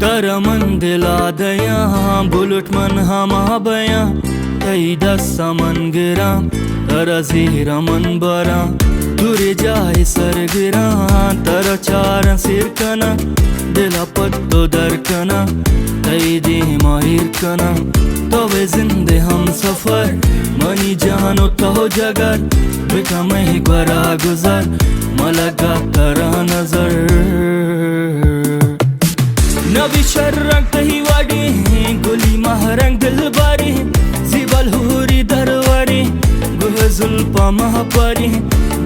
तारा मन दिला दया बुलट मन हमा बया तई दसा मन गिरा तारा जीरा मन बरा दूरे जाए सर गिरा तारा चार सिर कना दिला पत्तो दरकना तई दे माहिर कना तवे जिंदे हम सफर मनी जानो तो जगर बिका मैं गरा गुजर मलगा तारा नजर नबी शर्रंग कही वाड़ी गुली महरंग दिलबारी जीबल हुरी दरवारी गुह जुल्पा महापारी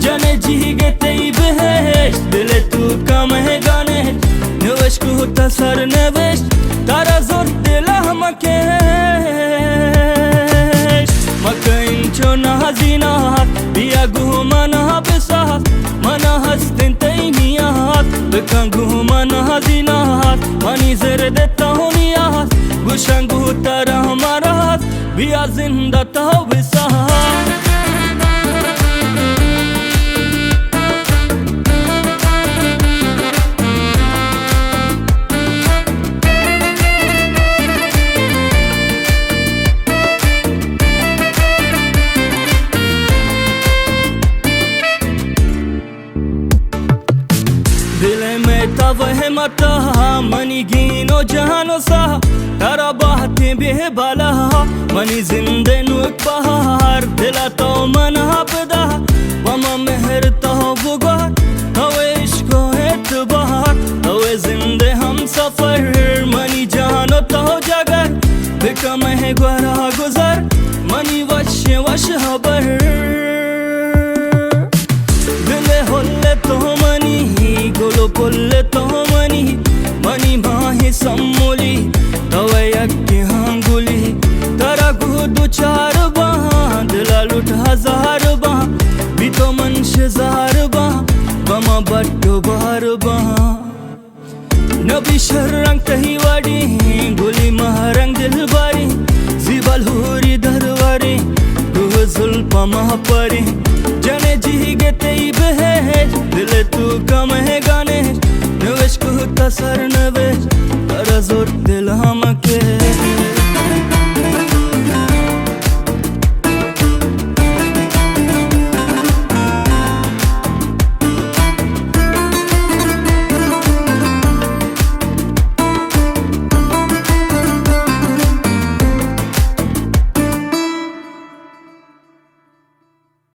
जने जी गे तई बहेश दिले तू कम है गाने नवेश को तसर नवेश तारा जोर दिला हमके मकइन चो नहजीना बिया गुह मना बिसा मना हस्तिन तई नियात बिका गुह मना हजीना मनी जर देता हूँ नियात गुशंगू तारा हमारा बिया जिंदा तो बिसा दिले में तब है मता मनी गिनो जहानो सा तारा बातें बेबाला मनी जिंदे नुक बहार दिला तो मन हपदा वमा मेहर तो बुगा हवे इश्क एतबार हवे जिंदे हम सफर मनी जानो तो जगर बिका मैं गरा गुजर मनी वश हबर दिले होले तो मनी गोलो पुल्ले तो मनी मनी माही सम्मोली तवे यक्की हांगुली तारा गुदु चार बाँ दिला लुट हजार बाँ भी तो मन शेजार बाँ बमा बट्टो बार बाँ नबी शर्रंग कही वाड़ी गुली महरंग दिलबारी जीबल हुरी दरवारी गुह जुल्पा महापारी जने जी गे तई बहेश दिले तू कम है गाने नवेश को तसर नवेश तारा जोर दिल हम